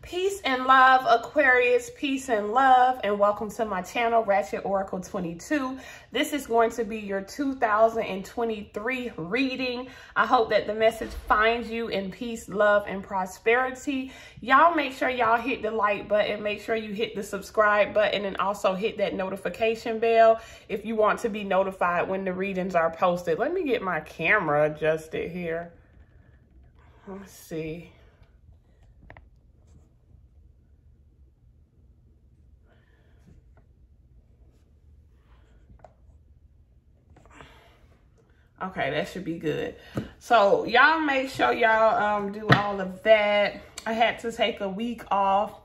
Peace and love, Aquarius, peace and love, and welcome to my channel, Ratchet Oracle 22. This is going to be your 2023 reading. I hope that the message finds you in peace, love, and prosperity. Y'all make sure y'all hit the like button, make sure you hit the subscribe button, and also hit that notification bell if you want to be notified when the readings are posted. Let me get my camera adjusted here. Let's see. Okay, that should be good. So y'all make sure y'all do all of that. I had to take a week off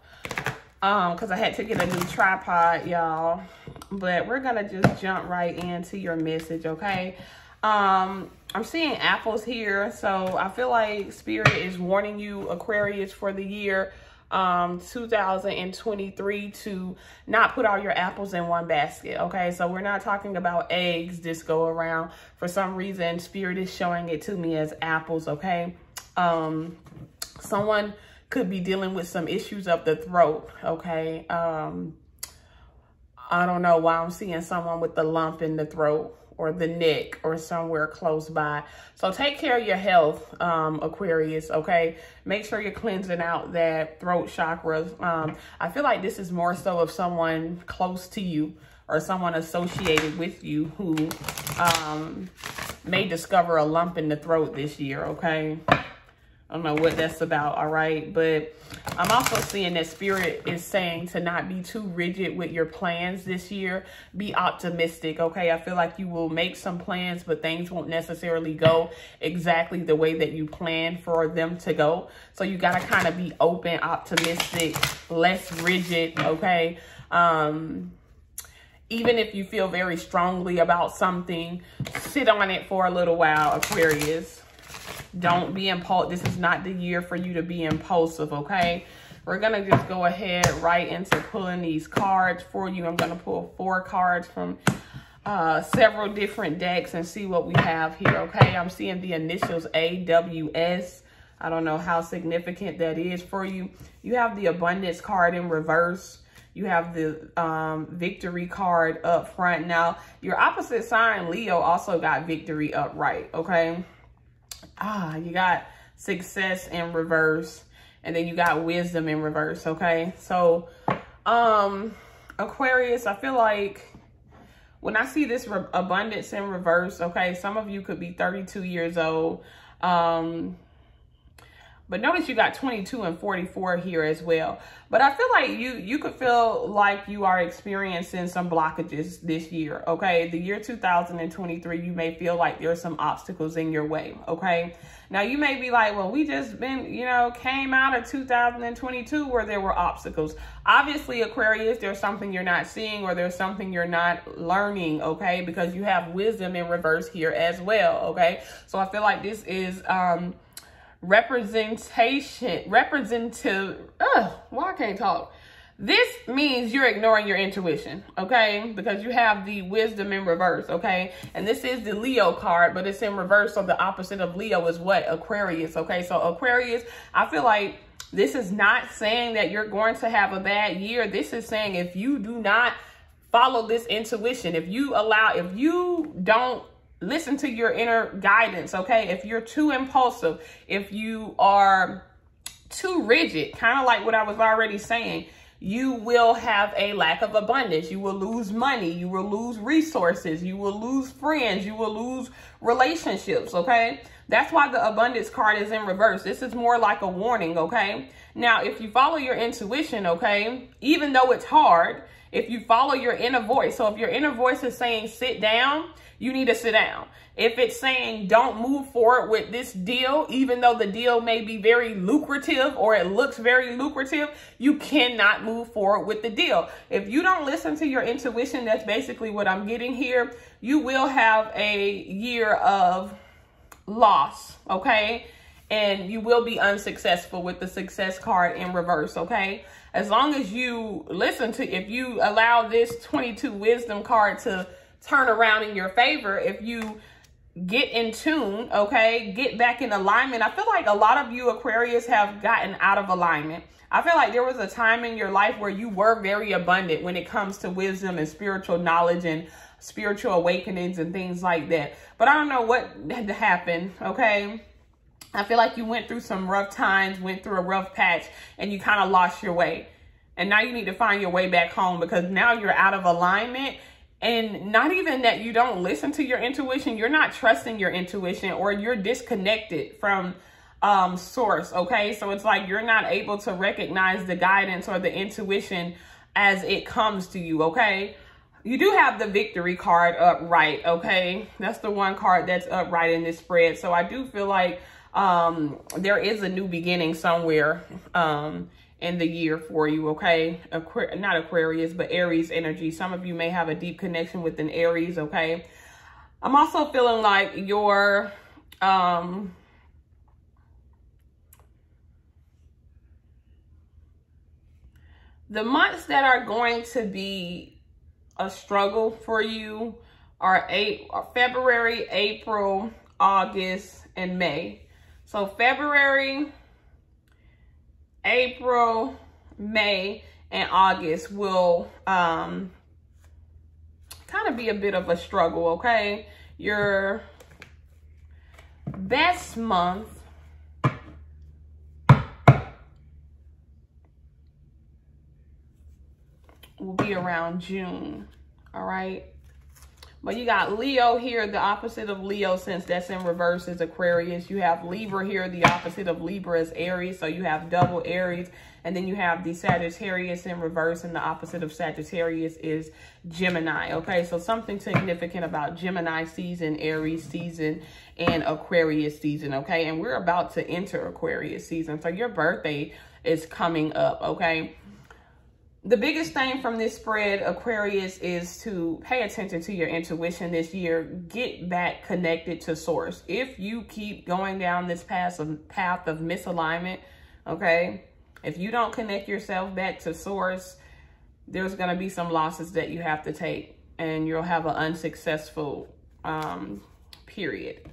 because I had to get a new tripod, y'all. But we're gonna just jump right into your message, okay? I'm seeing apples here, so I feel like Spirit is warning you, Aquarius, for the year 2023 to not put all your apples in one basket, okay? So we're not talking about eggs this go around. For some reason, Spirit is showing it to me as apples, okay? Someone could be dealing with some issues of the throat, okay? I don't know why I'm seeing someone with the lump in the throat or the neck or somewhere close by. So take care of your health, Aquarius, okay? Make sure you're cleansing out that throat chakra. I feel like this is more so of someone close to you or someone associated with you who may discover a lump in the throat this year, okay? I don't know what that's about, all right? But I'm also seeing that Spirit is saying to not be too rigid with your plans this year. Be optimistic, okay? I feel like you will make some plans, but things won't necessarily go exactly the way that you plan for them to go. So you got to kind of be open, optimistic, less rigid, okay? Even if you feel very strongly about something, sit on it for a little while, Aquarius. Don't be impulsive. This is not the year for you to be impulsive, okay? We're going to just go ahead right into pulling these cards for you. I'm going to pull 4 cards from several different decks and see what we have here, okay? I'm seeing the initials AWS. I don't know how significant that is for you. You have the abundance card in reverse. You have the victory card up front. Now, your opposite sign, Leo, also got victory upright, okay? You got success in reverse, and then you got wisdom in reverse, okay? So, Aquarius, I feel like when I see this abundance in reverse, okay, some of you could be 32 years old, but notice you got 22 and 44 here as well. But I feel like you could feel like you are experiencing some blockages this year, okay? The year 2023, you may feel like there's some obstacles in your way, okay? Now, you may be like, well, we just been, you know, came out of 2022 where there were obstacles. Obviously, Aquarius, there's something you're not seeing or there's something you're not learning, okay? Because you have wisdom in reverse here as well, okay? So I feel like this is... representative, I can't talk. This means you're ignoring your intuition, okay? Because you have the wisdom in reverse, okay? And this is the Leo card, but it's in reverse, so the opposite of Leo is what? Aquarius, okay? So Aquarius, I feel like this is not saying that you're going to have a bad year. This is saying if you do not follow this intuition, if you don't listen to your inner guidance, okay? If you're too impulsive, if you are too rigid, kind of like what I was already saying, you will have a lack of abundance. You will lose money. You will lose resources. You will lose friends. You will lose relationships, okay? That's why the abundance card is in reverse. This is more like a warning, okay? Now, if you follow your intuition, okay, even though it's hard, if you follow your inner voice, so if your inner voice is saying sit down, you need to sit down. If it's saying don't move forward with this deal, even though the deal may be very lucrative or it looks very lucrative, you cannot move forward with the deal. If you don't listen to your intuition, that's basically what I'm getting here, you will have a year of loss, okay? And you will be unsuccessful with the success card in reverse, okay? As long as you listen to, if you allow this 22 wisdom card to turn around in your favor, if you get in tune, okay? Get back in alignment. I feel like a lot of you Aquarius have gotten out of alignment. I feel like there was a time in your life where you were very abundant when it comes to wisdom and spiritual knowledge and spiritual awakenings and things like that. But I don't know what had happened, okay? I feel like you went through some rough times, went through a rough patch, and you kind of lost your way. And now you need to find your way back home, because now you're out of alignment. And not even that you don't listen to your intuition, you're not trusting your intuition, or you're disconnected from source, okay? So it's like you're not able to recognize the guidance or the intuition as it comes to you, okay? You do have the victory card upright, okay? That's the one card that's upright in this spread. So I do feel like there is a new beginning somewhere in the year for you, okay? Not Aquarius, but Aries energy. Some of you may have a deep connection with an Aries, okay? I'm also feeling like your the months that are going to be a struggle for you are February, April, August, and May. So February, April, May, and August will kind of be a bit of a struggle, okay? Your best month will be around June, all right? But you got Leo here, the opposite of Leo, since that's in reverse, is Aquarius. You have Libra here, the opposite of Libra is Aries. So you have double Aries. And then you have the Sagittarius in reverse, and the opposite of Sagittarius is Gemini, okay? So something significant about Gemini season, Aries season, and Aquarius season, okay? And we're about to enter Aquarius season. So your birthday is coming up, okay? The biggest thing from this spread, Aquarius, is to pay attention to your intuition this year. Get back connected to source. If you keep going down this path of misalignment, okay, if you don't connect yourself back to source, there's going to be some losses that you have to take, and you'll have an unsuccessful period.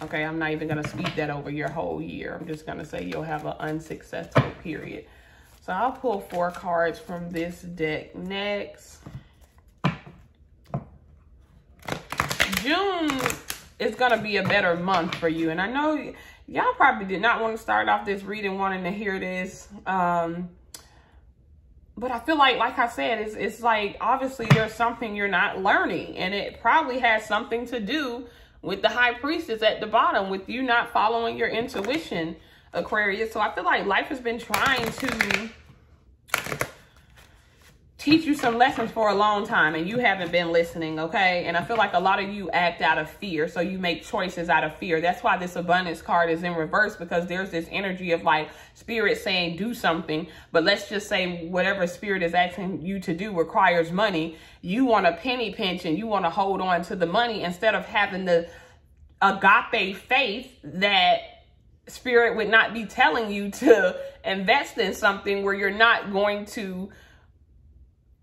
Okay, I'm not even going to speak that over your whole year. I'm just going to say you'll have an unsuccessful period. So I'll pull 4 cards from this deck next. June is going to be a better month for you. And I know y'all probably did not want to start off this reading wanting to hear this. But I feel like I said, it's like, obviously there's something you're not learning. And it probably has something to do with the High Priestess at the bottom, with you not following your intuition, Aquarius. So I feel like life has been trying to teach you some lessons for a long time, and you haven't been listening, okay? And I feel like a lot of you act out of fear, so you make choices out of fear. That's why this abundance card is in reverse, because there's this energy of like spirit saying do something, but let's just say whatever spirit is asking you to do requires money. You want a penny pinch and you want to hold on to the money instead of having the agape faith that spirit would not be telling you to invest in something where you're not going to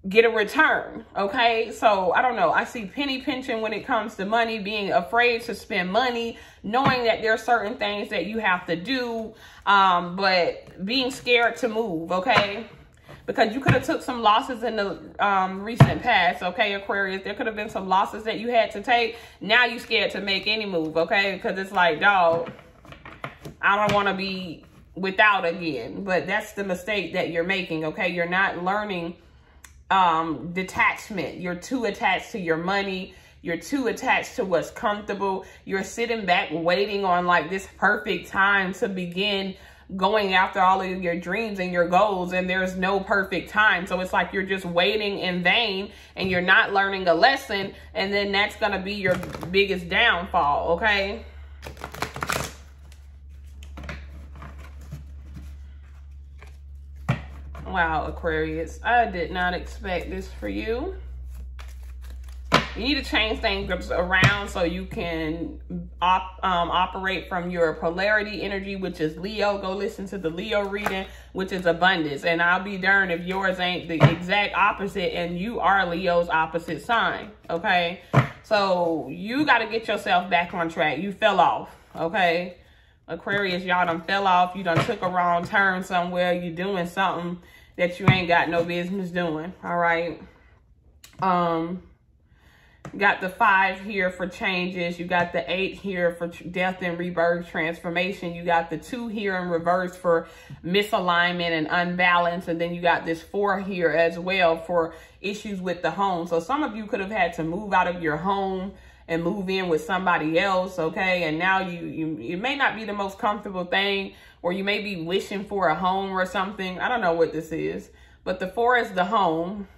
get a return, okay? So I don't know, I see penny pinching when it comes to money, being afraid to spend money, knowing that there are certain things that you have to do, but being scared to move, okay? Because you could have took some losses in the recent past, okay, Aquarius? There could have been some losses that you had to take. Now you scared to make any move, okay? Because it's like, dog, I don't want to be without again. But that's the mistake that you're making, okay? You're not learning detachment. You're too attached to your money. You're too attached to what's comfortable. You're sitting back waiting on like this perfect time to begin going after all of your dreams and your goals, and there's no perfect time. So it's like you're just waiting in vain and you're not learning a lesson, and then that's going to be your biggest downfall, okay? Wow, Aquarius, I did not expect this for you. You need to change things around so you can operate from your polarity energy, which is Leo. Go listen to the Leo reading, which is abundance. And I'll be darned if yours ain't the exact opposite and you are Leo's opposite sign, okay? So you got to get yourself back on track. You fell off, okay? Aquarius, y'all done fell off. You done took a wrong turn somewhere. You doing something that you ain't got no business doing, all right? Got the 5 here for changes. You got the 8 here for death and rebirth, transformation. You got the 2 here in reverse for misalignment and unbalance. And then you got this 4 here as well for issues with the home. So some of you could have had to move out of your home and move in with somebody else, okay? And now it may not be the most comfortable thing, or you may be wishing for a home or something. I don't know what this is. But the 4 is the home.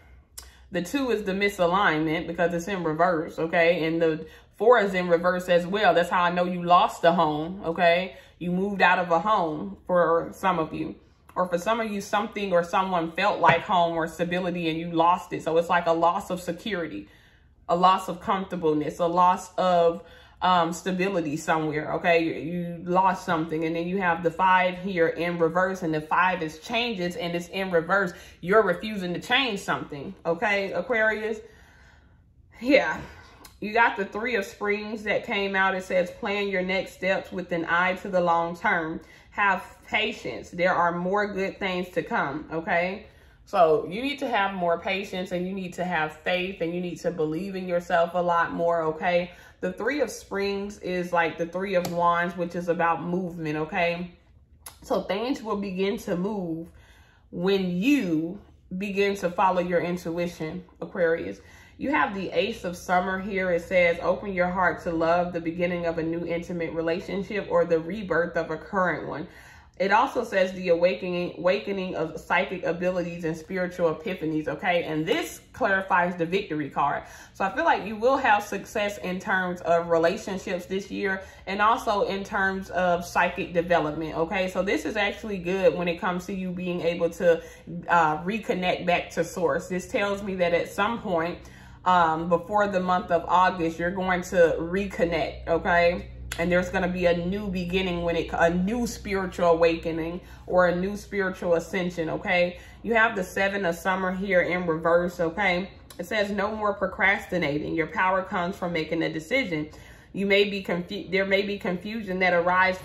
The 2 is the misalignment because it's in reverse, okay? And the 4 is in reverse as well. That's how I know you lost the home, okay? You moved out of a home for some of you. Or for some of you, something or someone felt like home or stability and you lost it. So it's like a loss of security, a loss of comfortableness, a loss of stability somewhere, okay? You lost something. And then you have the 5 here in reverse, and the 5 is changes and it's in reverse. You're refusing to change something, okay, Aquarius? Yeah. You got the 3 of Springs that came out. It says plan your next steps with an eye to the long term. Have patience. There are more good things to come, okay? So you need to have more patience, and you need to have faith, and you need to believe in yourself a lot more, okay? The 3 of Springs is like the 3 of Wands, which is about movement, okay? So things will begin to move when you begin to follow your intuition, Aquarius. You have the Ace of Summer here. It says, open your heart to love, the beginning of a new intimate relationship or the rebirth of a current one. It also says the awakening of psychic abilities and spiritual epiphanies, okay? And this clarifies the victory card. So I feel like you will have success in terms of relationships this year and also in terms of psychic development, okay? So this is actually good when it comes to you being able to reconnect back to source. This tells me that at some point before the month of August, you're going to reconnect, okay? And there's going to be a new beginning a new spiritual awakening or a new spiritual ascension, okay? You have the 7 of Summer here in reverse, okay? It says no more procrastinating. Your power comes from making a decision. You may be there may be confusion that arises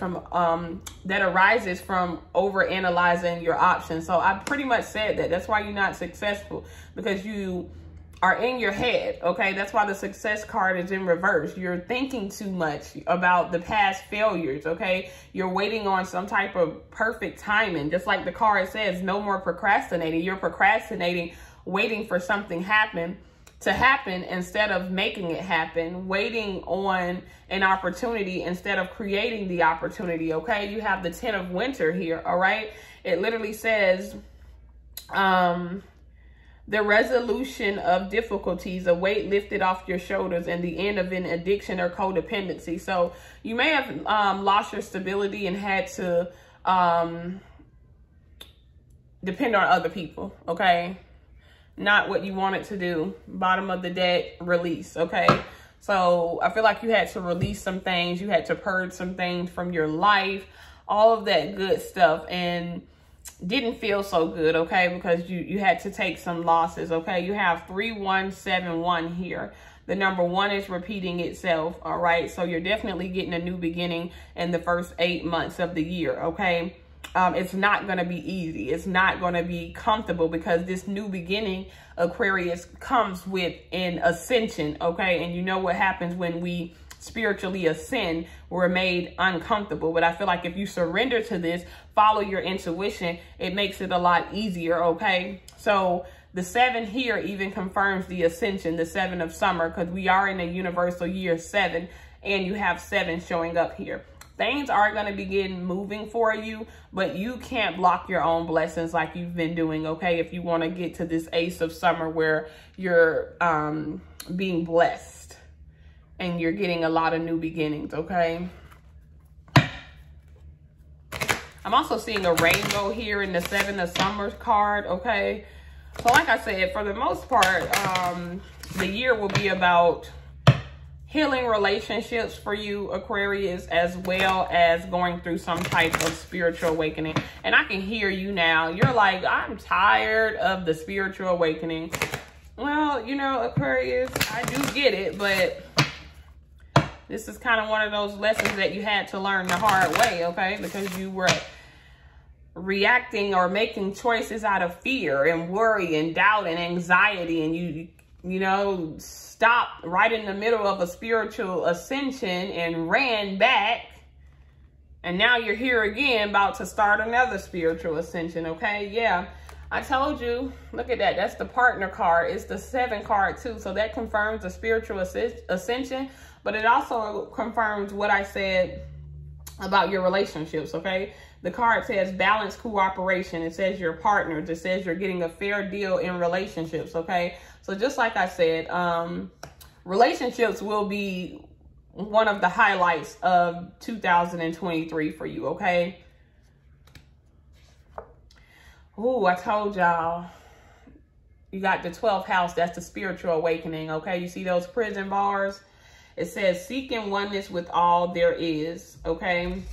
from overanalyzing your options. So I pretty much said that. That's why you're not successful, because you are in your head, okay? That's why the success card is in reverse. You're thinking too much about the past failures, okay? You're waiting on some type of perfect timing. Just like the card says, no more procrastinating. You're procrastinating, waiting for something to happen instead of making it happen, waiting on an opportunity instead of creating the opportunity, okay? You have the 10 of Winter here, all right? It literally says, the resolution of difficulties, a weight lifted off your shoulders, and the end of an addiction or codependency. So you may have lost your stability and had to depend on other people, okay? Not what you wanted to do. Bottom of the deck, release, okay? So I feel like you had to release some things. You had to purge some things from your life, all of that good stuff. And didn't feel so good, okay, because you had to take some losses, okay? You have 3171 here. The number 1 is repeating itself, all right? So you're definitely getting a new beginning in the first 8 months of the year, okay? It's not going to be easy. It's not going to be comfortable, because this new beginning, Aquarius, comes with an ascension, okay? And you know what happens when we spiritually ascend, we're made uncomfortable. But I feel like if you surrender to this, follow your intuition, it makes it a lot easier, okay? So the 7 here even confirms the ascension, the 7 of Summer, because we are in a universal year 7, and you have 7 showing up here. Things are going to begin moving for you, but you can't block your own blessings like you've been doing, okay? If you want to get to this Ace of Summer where you're being blessed and you're getting a lot of new beginnings, okay? I'm also seeing a rainbow here in the 7 of Summer card, okay? So like I said, for the most part, the year will be about healing relationships for you, Aquarius, as well as going through some type of spiritual awakening. And I can hear you now. You're like, I'm tired of the spiritual awakening. Well, you know, Aquarius, I do get it, but this is kind of one of those lessons that you had to learn the hard way, okay? Because you were reacting or making choices out of fear and worry and doubt and anxiety, and you know, stopped right in the middle of a spiritual ascension and ran back. And now you're here again, about to start another spiritual ascension, okay? Yeah, I told you. Look at that. That's the partner card. It's the 7 card too. So that confirms the spiritual ascension, but it also confirms what I said about your relationships, okay? The card says balance, cooperation. It says you're partners. It says you're getting a fair deal in relationships, okay? So just like I said, relationships will be one of the highlights of 2023 for you, okay? Ooh, I told y'all, you got the 12th house. That's the spiritual awakening, okay? You see those prison bars? It says seeking oneness with all there is, okay?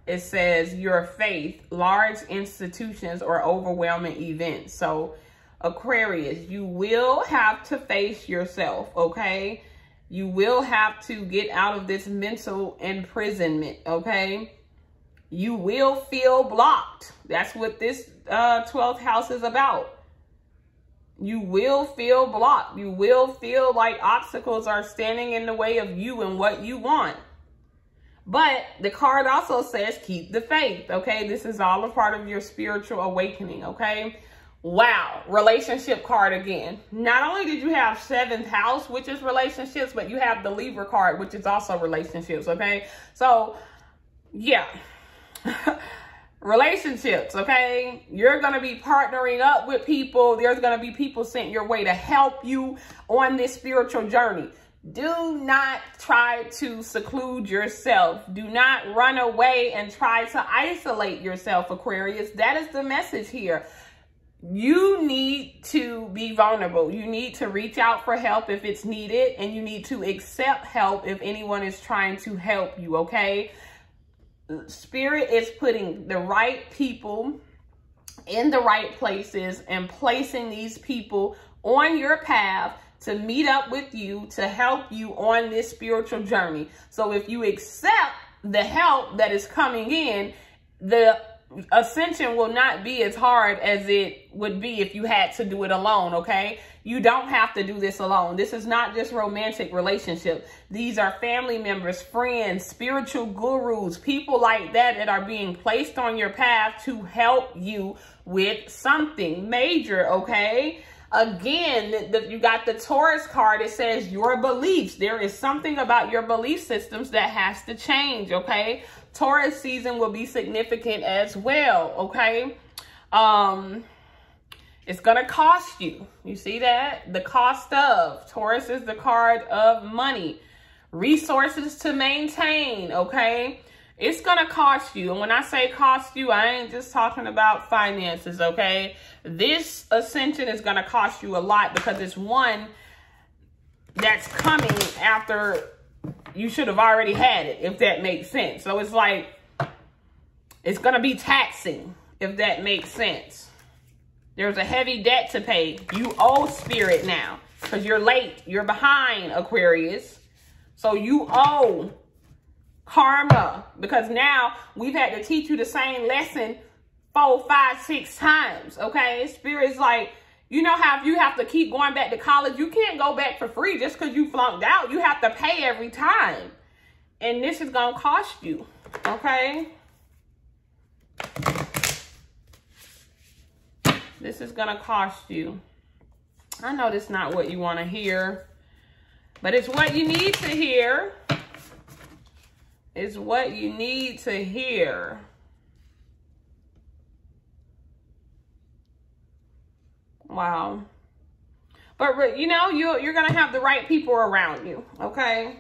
It says your faith, large institutions, or overwhelming events. So Aquarius, you will have to face yourself, okay? You will have to get out of this mental imprisonment, okay? You will feel blocked. That's what this 12th house is about. You will feel blocked. You will feel like obstacles are standing in the way of you and what you want. But the card also says keep the faith, okay? This is all a part of your spiritual awakening, okay? Wow, relationship card again. Not only did you have 7th house, which is relationships, but you have the Libra card, which is also relationships, okay? So, yeah. Relationships, okay? You're going to be partnering up with people. There's going to be people sent your way to help you on this spiritual journey. Do not try to seclude yourself. Do not run away and try to isolate yourself, Aquarius. That is the message here. You need to be vulnerable. You need to reach out for help if it's needed, and you need to accept help if anyone is trying to help you, okay? Spirit is putting the right people in the right places and placing these people on your path to meet up with you, to help you on this spiritual journey. So if you accept the help that is coming in, the ascension will not be as hard as it would be if you had to do it alone, okay? You don't have to do this alone. This is not just romantic relationship. These are family members, friends, spiritual gurus, people like that that are being placed on your path to help you with something major, okay? Again, you got the Taurus card. It says your beliefs. There is something about your belief systems that has to change, okay? Taurus season will be significant as well, okay? It's going to cost you. You see that? The cost of. Taurus is the card of money. Resources to maintain, okay? It's going to cost you. And when I say cost you, I ain't just talking about finances, okay? This ascension is going to cost you a lot because it's one that's coming after you should have already had it, if that makes sense. So it's like, it's going to be taxing, if that makes sense. There's a heavy debt to pay. You owe Spirit now because you're late. You're behind, Aquarius. So you owe karma because now we've had to teach you the same lesson 4, 5, 6 times, okay? Spirit's like, you know how if you have to keep going back to college, you can't go back for free just because you flunked out. You have to pay every time. And this is going to cost you, okay? This is going to cost you. I know this is not what you want to hear, but it's what you need to hear. It's what you need to hear. Wow. But, you know, you're going to have the right people around you, okay?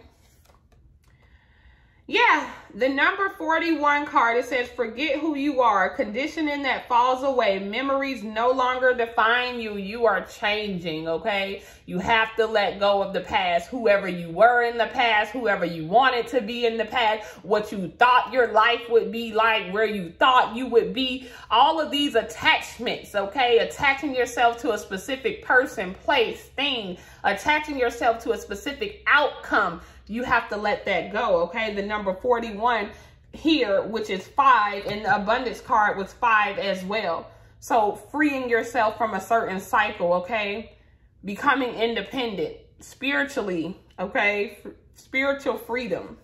Yeah, the number 41 card, it says, forget who you are, conditioning that falls away. Memories no longer define you. You are changing, okay? You have to let go of the past. Whoever you were in the past, whoever you wanted to be in the past, what you thought your life would be like, where you thought you would be. All of these attachments, okay? Attaching yourself to a specific person, place, thing, attaching yourself to a specific outcome. You have to let that go, okay? The number 41 here, which is 5, and the abundance card was 5 as well. So freeing yourself from a certain cycle, okay? Becoming independent spiritually, okay? Spiritual freedom.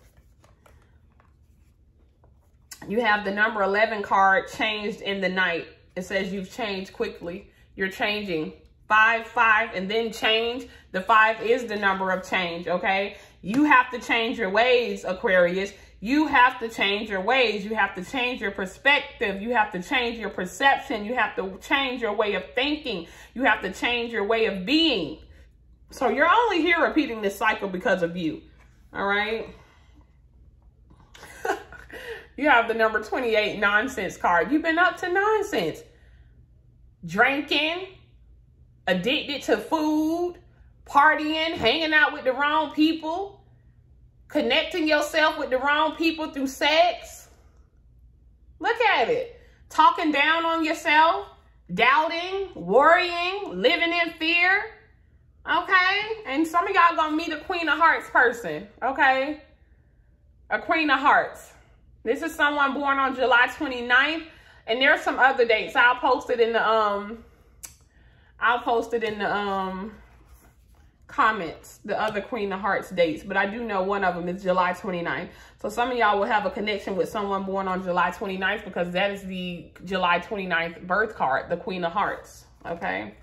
You have the number 11 card, changed in the night. It says you've changed quickly. You're changing. 5, 5, and then change. The 5 is the number of change, okay? You have to change your ways, Aquarius. You have to change your ways. You have to change your perspective. You have to change your perception. You have to change your way of thinking. You have to change your way of being. So you're only here repeating this cycle because of you, all right? You have the number 28 nonsense card. You've been up to nonsense. Drinking, addicted to food, partying, hanging out with the wrong people, connecting yourself with the wrong people through sex. Look at it. Talking down on yourself, doubting, worrying, living in fear. Okay? And some of y'all gonna meet a Queen of Hearts person. Okay? A Queen of Hearts. This is someone born on July 29th. And there's some other dates. I'll post it in the comments, the other Queen of Hearts dates, but I do know one of them is July 29th. So some of y'all will have a connection with someone born on July 29th because that is the July 29th birth card, the Queen of Hearts, okay?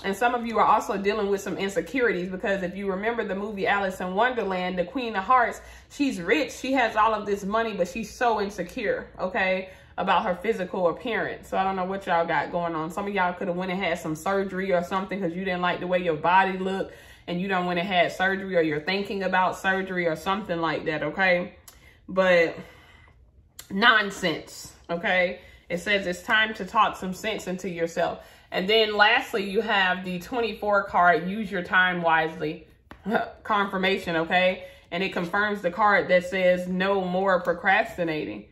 And some of you are also dealing with some insecurities because if you remember the movie Alice in Wonderland, the Queen of Hearts, she's rich, she has all of this money, but she's so insecure, okay, about her physical appearance. So I don't know what y'all got going on. Some of y'all could have went and had some surgery or something because you didn't like the way your body looked and you done went and had surgery, or you're thinking about surgery or something like that, okay? But nonsense, okay? It says it's time to talk some sense into yourself. And then lastly, you have the 24 card, use your time wisely. Confirmation, okay? And it confirms the card that says no more procrastinating.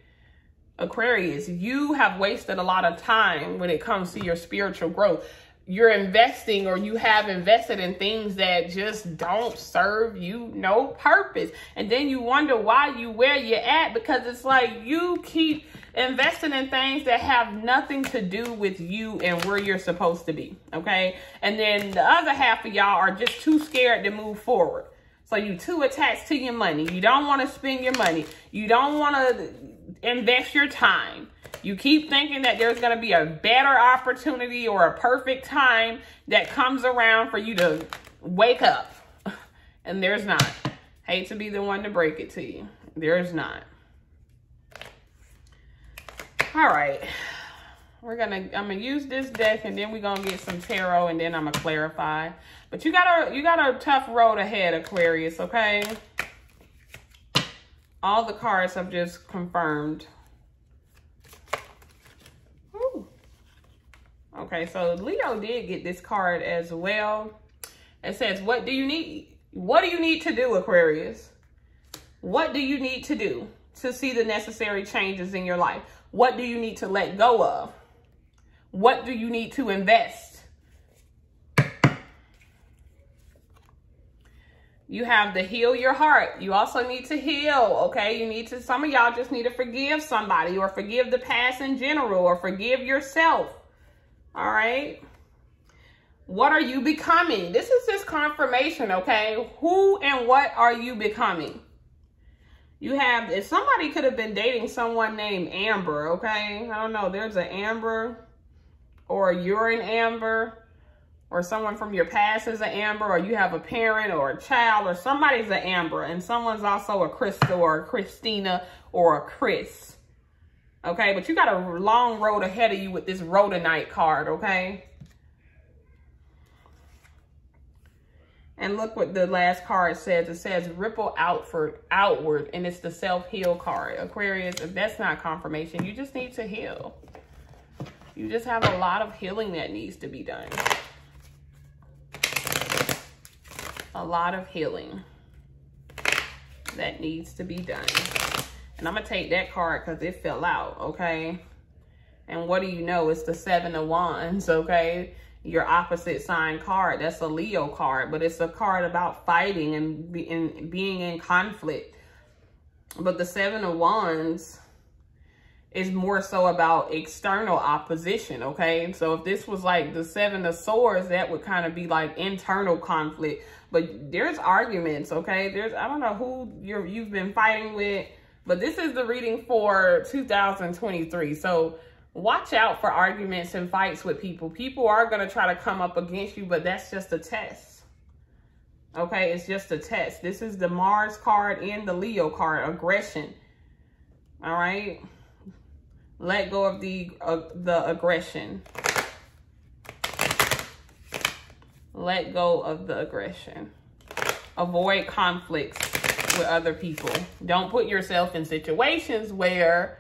Aquarius, you have wasted a lot of time when it comes to your spiritual growth. You're investing, or you have invested in things that just don't serve you no purpose. And then you wonder why you where you're at, because it's like you keep investing in things that have nothing to do with you and where you're supposed to be, okay? And then the other half of y'all are just too scared to move forward. So you too attached to your money. You don't want to spend your money. You don't want to invest your time. You keep thinking that there's going to be a better opportunity or a perfect time that comes around for you to wake up. And there's not. Hate to be the one to break it to you. There's not. All right. I'm gonna use this deck, and then we're gonna get some tarot, and then I'm gonna clarify. But you got a tough road ahead, Aquarius, okay? All the cards have just confirmed. Ooh. Okay, so Leo did get this card as well. It says, what do you need? What do you need to do, Aquarius? What do you need to do to see the necessary changes in your life? What do you need to let go of? What do you need to invest? You have the heal your heart. You also need to heal, okay? You need to, some of y'all just need to forgive somebody, or forgive the past in general, or forgive yourself, all right? What are you becoming? This is just confirmation, okay? Who and what are you becoming? You have, if somebody could have been dating someone named Amber, okay? I don't know, there's an Amber, or you're an Amber, or someone from your past is an Amber, or you have a parent or a child, or somebody's an Amber, and someone's also a Crystal or a Christina or a Chris. Okay, but you got a long road ahead of you with this Rhodonite card, okay? And look what the last card says. It says ripple outward, and it's the self-heal card. Aquarius, if that's not confirmation, you just need to heal. You just have a lot of healing that needs to be done. A lot of healing that needs to be done. And I'm going to take that card because it fell out, okay? And what do you know? It's the 7 of Wands, okay? Your opposite sign card. That's a Leo card, but it's a card about fighting and being in conflict. But the 7 of Wands is more so about external opposition, okay? So if this was like the 7 of Swords, that would kind of be like internal conflict. But there's arguments, okay? I don't know who you've been fighting with, but this is the reading for 2023. So watch out for arguments and fights with people. People are going to try to come up against you, but that's just a test. Okay, it's just a test. This is the Mars card and the Leo card, aggression. All right? Let go of the aggression. Let go of the aggression. Avoid conflicts with other people. Don't put yourself in situations where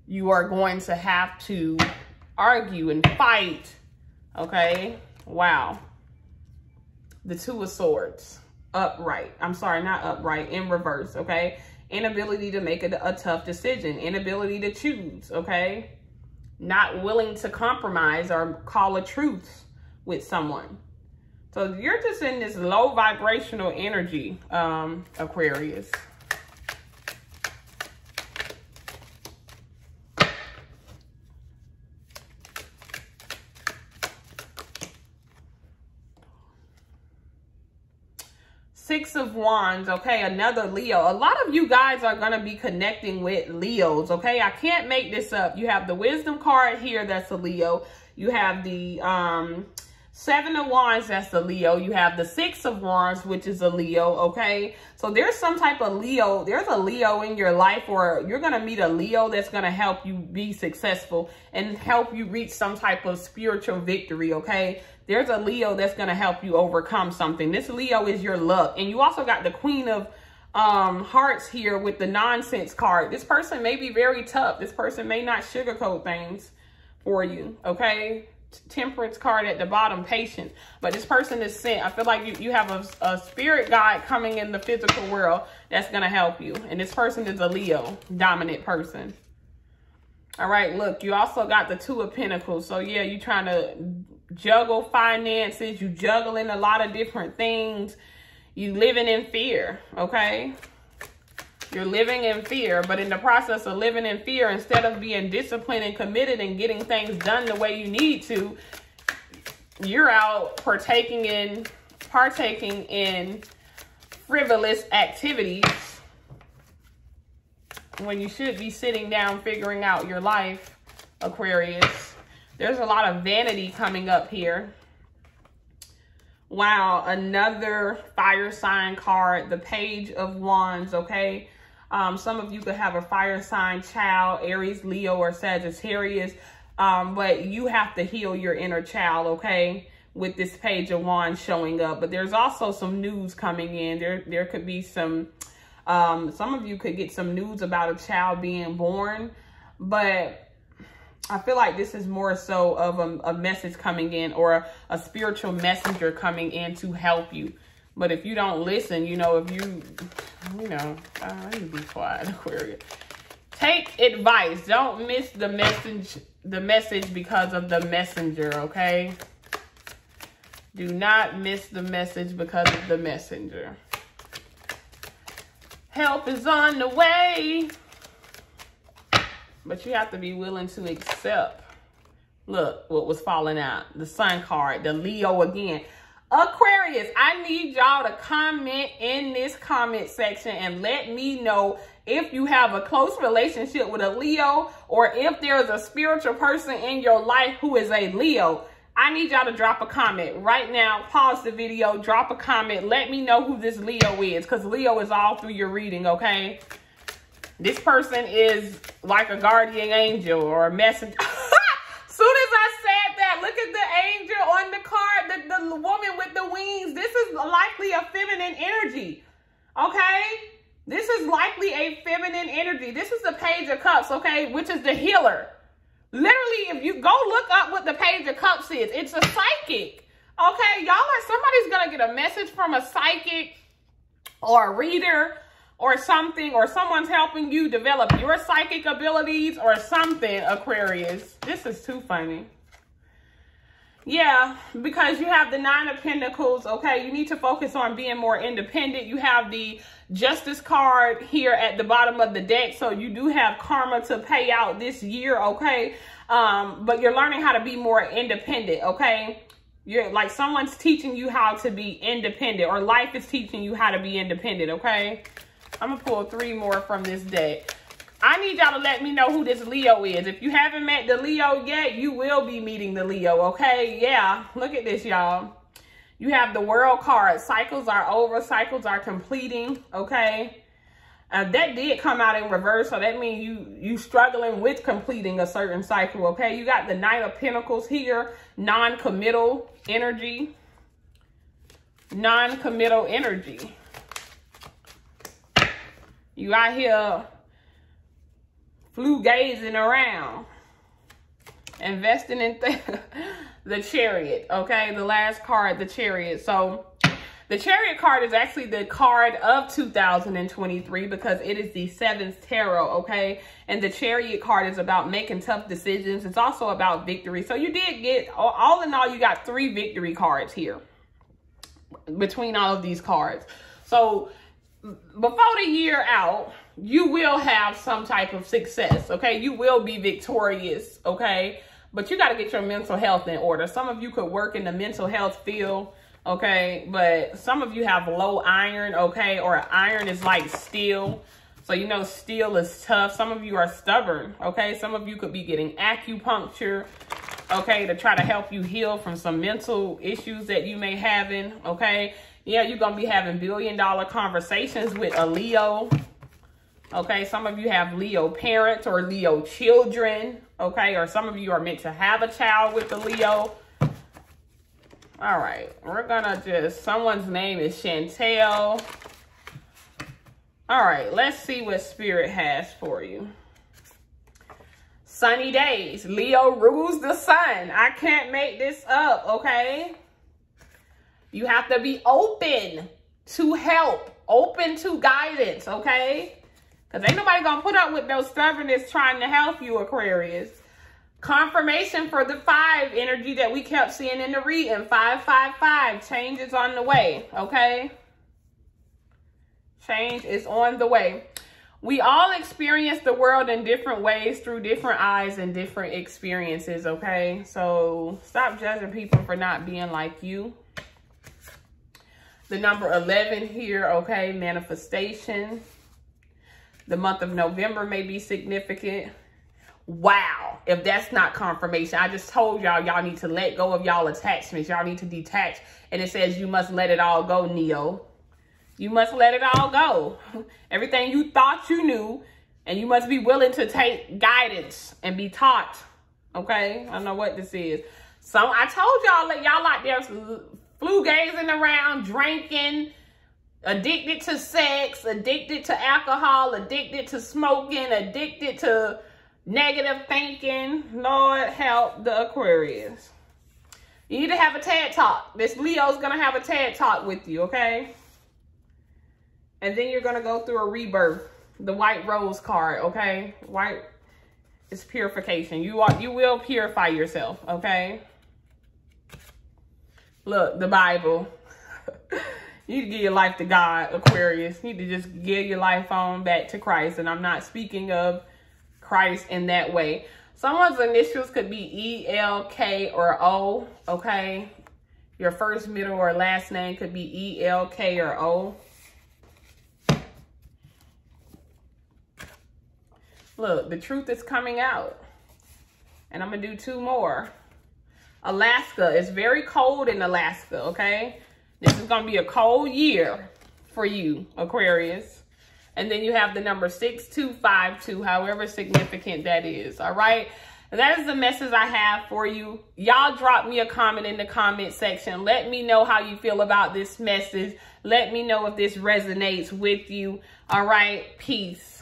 you are going to have to argue and fight, okay? Wow. The 2 of Swords, upright. I'm sorry, not upright, in reverse, okay? Inability to make a tough decision. Inability to choose, okay? Not willing to compromise or call a truce with someone. So you're just in this low vibrational energy, Aquarius. Six of Wands, okay, another Leo. A lot of you guys are going to be connecting with Leos, okay? I can't make this up. You have the Wisdom card here, that's a Leo. You have the 7 of Wands, that's the Leo. You have the 6 of Wands, which is a Leo, okay? So there's some type of Leo. There's a Leo in your life, or you're going to meet a Leo that's going to help you be successful and help you reach some type of spiritual victory, okay? There's a Leo that's going to help you overcome something. This Leo is your luck. And you also got the Queen of Hearts here with the nonsense card. This person may be very tough. This person may not sugarcoat things for you, okay? Temperance card at the bottom, patience. But this person is sent. I feel like you have a spirit guide coming in the physical world that's going to help you. And this person is a Leo, dominant person. All right, look, you also got the 2 of Pentacles. So, yeah, you're trying to juggle finances. You juggling a lot of different things. You living in fear, okay? You're living in fear, but in the process of living in fear, instead of being disciplined and committed and getting things done the way you need to, you're out partaking in frivolous activities when you should be sitting down figuring out your life, Aquarius. There's a lot of vanity coming up here. Wow, another fire sign card, the Page of Wands, okay? Some of you could have a fire sign child, Aries, Leo, or Sagittarius, but you have to heal your inner child, okay, with this Page of Wands showing up. But there's also some news coming in. There could be some of you could get some news about a child being born, but I feel like this is more so of a message coming in, or a spiritual messenger coming in to help you. But if you don't listen, you know, if you know, let me be quiet, Aquarius. Take advice. Don't miss the message because of the messenger, okay? Do not miss the message because of the messenger. Help is on the way. But you have to be willing to accept. Look what was falling out. The Sun card, the Leo again. Aquarius, I need y'all to comment in this comment section and let me know if you have a close relationship with a Leo, or if there's a spiritual person in your life who is a Leo. I need y'all to drop a comment right now. Pause the video, drop a comment. Let me know who this Leo is, because Leo is all through your reading, okay? This person is like a guardian angel or a messenger. Soon as I said that, look at the angel on the card. The the woman with the wings. This is likely a feminine energy, okay? This is likely a feminine energy. This is the Page of Cups, okay, which is the healer. Literally, if you go look up what the Page of Cups is, it's a psychic, okay? Y'all are, somebody's going to get a message from a psychic or a reader or something, or someone's helping you develop your psychic abilities or something, Aquarius. This is too funny. Yeah, because you have the Nine of Pentacles, okay? You need to focus on being more independent. You have the Justice card here at the bottom of the deck, so you do have karma to pay out this year, okay? But you're learning how to be more independent, okay? You're like, someone's teaching you how to be independent, or life is teaching you how to be independent, okay? I'm going to pull 3 more from this deck. I need y'all to let me know who this Leo is. If you haven't met the Leo yet, you will be meeting the Leo, okay? Yeah, look at this, y'all. You have the World card. Cycles are over. Cycles are completing, okay? That did come out in reverse, so that means you struggling with completing a certain cycle, okay? You got the Knight of Pentacles here. Non-committal energy. Non-committal energy. You out here flu-gazing around, investing in the Chariot, okay? The last card, the Chariot. So the Chariot card is actually the card of 2023 because it is the 7th tarot, okay? And the Chariot card is about making tough decisions. It's also about victory. So you did get, all in all, you got 3 victory cards here between all of these cards. So before the year out, you will have some type of success, okay? You will be victorious, okay? But you got to get your mental health in order. Some of you could work in the mental health field, okay? But some of you have low iron, okay? Or iron is like steel. So, you know, steel is tough. Some of you are stubborn, okay? Some of you could be getting acupuncture, okay? To try to help you heal from some mental issues that you may have in, okay? Yeah, you're going to be having billion-dollar conversations with a Leo. Okay, some of you have Leo parents or Leo children. Okay, or some of you are meant to have a child with a Leo. All right, we're going to just, someone's name is Chantel. All right, let's see what Spirit has for you. Sunny days. Leo rules the sun. I can't make this up, okay? You have to be open to help, open to guidance, okay? Because ain't nobody going to put up with those stubbornness trying to help you, Aquarius. Confirmation for the 5 energy that we kept seeing in the reading. 555. Change is on the way, okay? Change is on the way. We all experience the world in different ways through different eyes and different experiences, okay? So stop judging people for not being like you. The number 11 here, okay? Manifestation. The month of November may be significant. Wow, if that's not confirmation. I just told y'all, y'all need to let go of y'all attachments. Y'all need to detach. And it says you must let it all go, Neo. You must let it all go. Everything you thought you knew. And you must be willing to take guidance and be taught. Okay? I don't know what this is. So I told y'all that y'all out there flu gazing around, drinking, addicted to sex, addicted to alcohol, addicted to smoking, addicted to negative thinking. Lord help the Aquarius. You need to have a TED Talk. This Leo's going to have a TED Talk with you, okay? And then you're going to go through a rebirth. The White Rose card, okay? White is purification. You will purify yourself, okay? Look, the Bible. You need to give your life to God, Aquarius. You need to just give your life on back to Christ. And I'm not speaking of Christ in that way. Someone's initials could be E, L, K, or O, okay? Your first, middle, or last name could be E, L, K, or O. Look, the truth is coming out. And I'm going to do 2 more. Alaska. It's very cold in Alaska, okay? This is going to be a cold year for you, Aquarius. And then you have the number 6252, however significant that is, all right? That is the message I have for you. Y'all drop me a comment in the comment section. Let me know how you feel about this message. Let me know if this resonates with you. All right, peace.